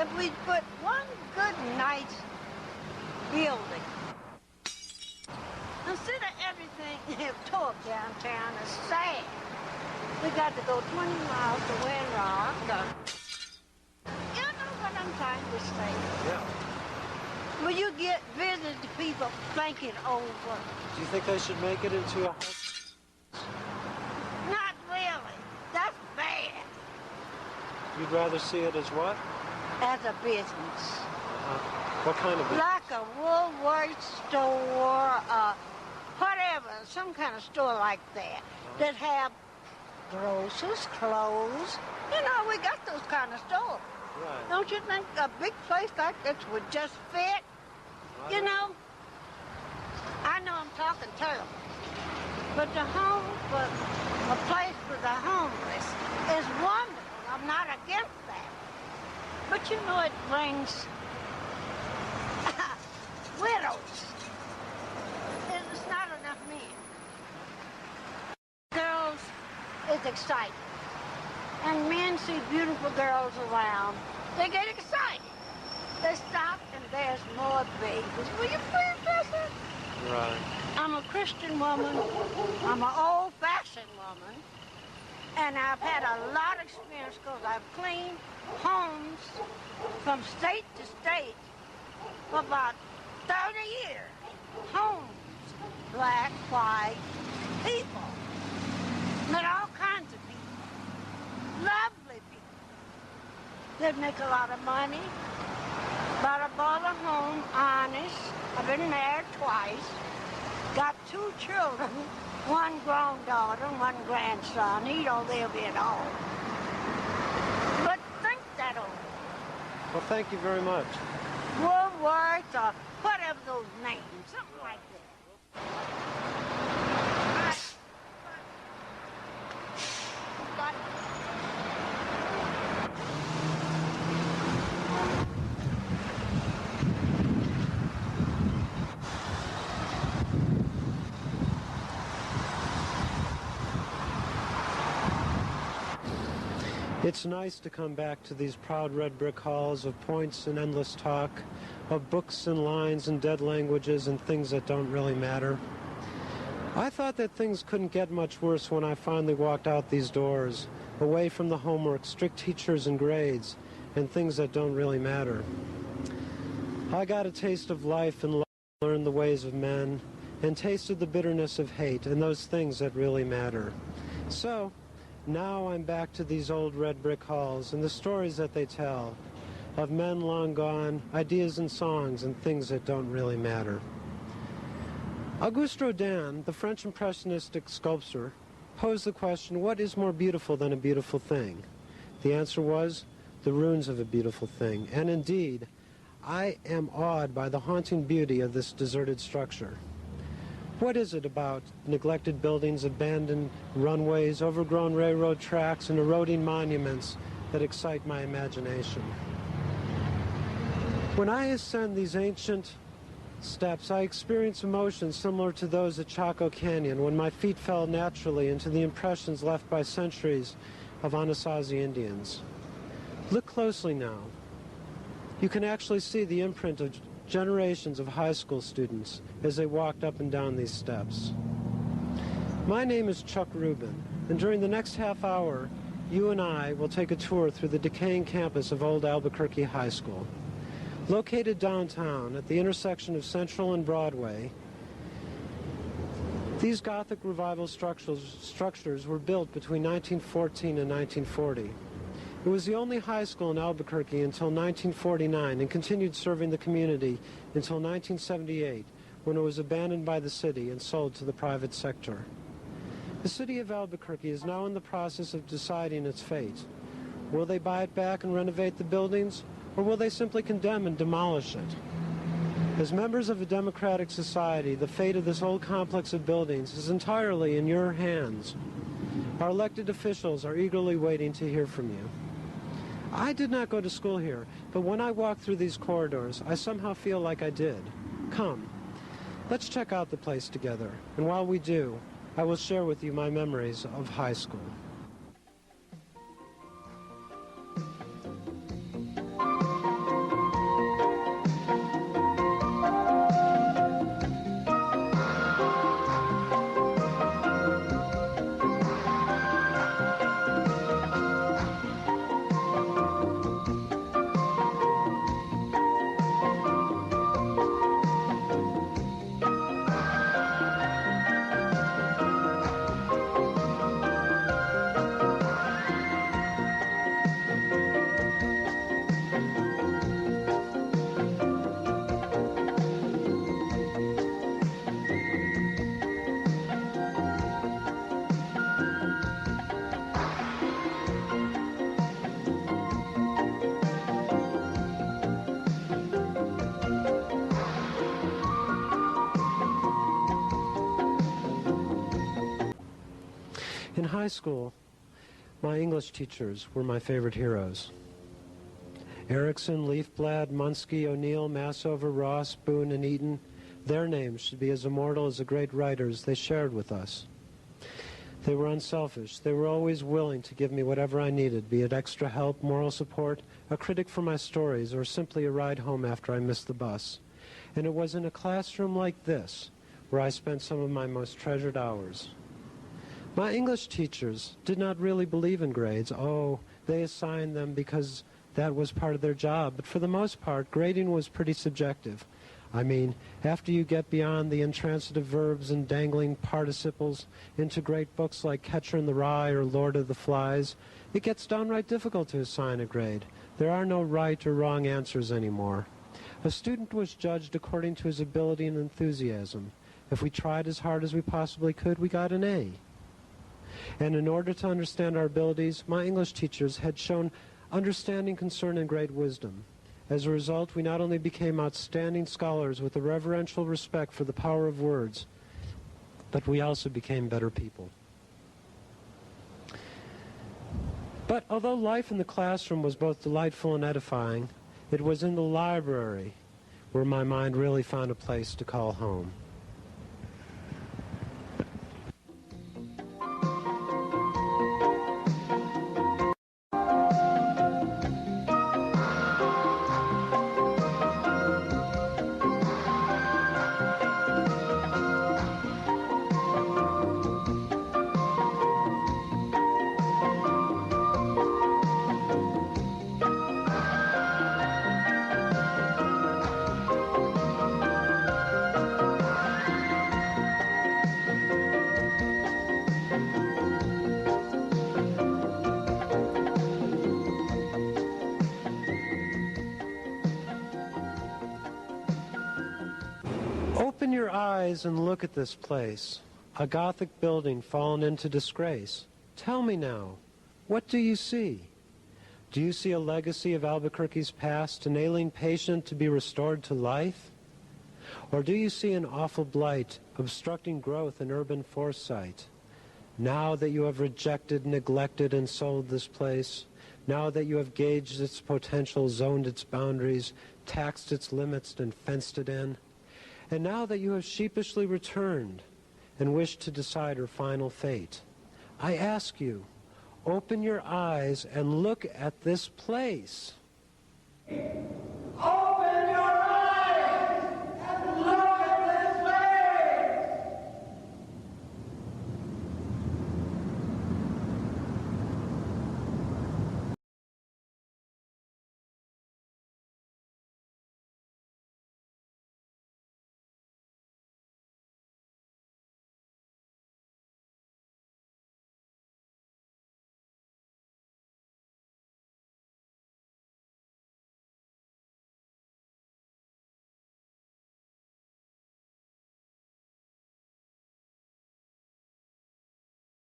if we put one good, nice building, instead of everything tore up downtown is sad. We got to go 20 miles to Winrock. You know what I'm trying to say? Yeah. Will you get visit the people thinking over? Do you think they should make it into a house? Not really. That's bad. You'd rather see it as what? As a business. What kind of business? Like a Woolworth store, whatever, some kind of store like that, that have groceries, clothes. You know, we got those kind of stores. Right. Don't you think a big place like this would just fit? Right. You know? I know I'm talking terrible, but the home for a place for the homeless is wonderful. I'm not against that. But you know, it brings widows. It's not enough men. Girls is exciting. And men see beautiful girls around. They get excited. They stop and there's more babies. Will you please listen? Right. I'm a Christian woman. I'm an old-fashioned woman. And I've had a lot of experience because I've cleaned homes from state to state for about 30 years. Homes, black, white, people. Met all kinds of people. Lovely people. They make a lot of money. But I bought a home, honest. I've been married twice. Got 2 children, 1 grown daughter and 1 grandson. He don't live at all. But think that over. Well, thank you very much. Woolworth or whatever those names, something like that. It's nice to come back to these proud red brick halls of points and endless talk, of books and lines and dead languages and things that don't really matter. I thought that things couldn't get much worse when I finally walked out these doors, away from the homework, strict teachers and grades, and things that don't really matter. I got a taste of life and learned the ways of men, and tasted the bitterness of hate and those things that really matter. So, now I'm back to these old red brick halls and the stories that they tell of men long gone, ideas and songs and things that don't really matter. Auguste Rodin, the French impressionistic sculptor, posed the question, what is more beautiful than a beautiful thing? The answer was, the ruins of a beautiful thing. And indeed, I am awed by the haunting beauty of this deserted structure. What is it about neglected buildings, abandoned runways, overgrown railroad tracks, and eroding monuments that excite my imagination? When I ascend these ancient steps, I experience emotions similar to those at Chaco Canyon when my feet fell naturally into the impressions left by centuries of Anasazi Indians. Look closely now. You can actually see the imprint of generations of high school students as they walked up and down these steps. My name is Chuck Reuben, and during the next half hour, you and I will take a tour through the decaying campus of old Albuquerque High School. Located downtown at the intersection of Central and Broadway, these Gothic Revival structures were built between 1914 and 1940. It was the only high school in Albuquerque until 1949 and continued serving the community until 1978, when it was abandoned by the city and sold to the private sector. The city of Albuquerque is now in the process of deciding its fate. Will they buy it back and renovate the buildings, or will they simply condemn and demolish it? As members of a democratic society, the fate of this old complex of buildings is entirely in your hands. Our elected officials are eagerly waiting to hear from you. I did not go to school here, but when I walk through these corridors, I somehow feel like I did. Come, let's check out the place together, and while we do, I will share with you my memories of high school. high school, my English teachers were my favorite heroes. Erickson, Leafblad, Munsky, O'Neill, Massover, Ross, Boone, and Eaton, their names should be as immortal as the great writers they shared with us. They were unselfish. They were always willing to give me whatever I needed, be it extra help, moral support, a critic for my stories, or simply a ride home after I missed the bus. And it was in a classroom like this where I spent some of my most treasured hours. My English teachers did not really believe in grades. Oh, they assigned them because that was part of their job. But for the most part, grading was pretty subjective. I mean, after you get beyond the intransitive verbs and dangling participles into great books like Catcher in the Rye or Lord of the Flies, it gets downright difficult to assign a grade. There are no right or wrong answers anymore. A student was judged according to his ability and enthusiasm. If we tried as hard as we possibly could, we got an A. And in order to understand our abilities, my English teachers had shown understanding, concern, and great wisdom. As a result, we not only became outstanding scholars with a reverential respect for the power of words, but we also became better people. But although life in the classroom was both delightful and edifying, it was in the library where my mind really found a place to call home. Open your eyes and look at this place, a Gothic building fallen into disgrace. Tell me now, what do you see? Do you see a legacy of Albuquerque's past, an ailing patient to be restored to life? Or do you see an awful blight obstructing growth and urban foresight? Now that you have rejected, neglected, and sold this place, now that you have gauged its potential, zoned its boundaries, taxed its limits, and fenced it in, and now that you have sheepishly returned and wish to decide her final fate, I ask you, open your eyes and look at this place.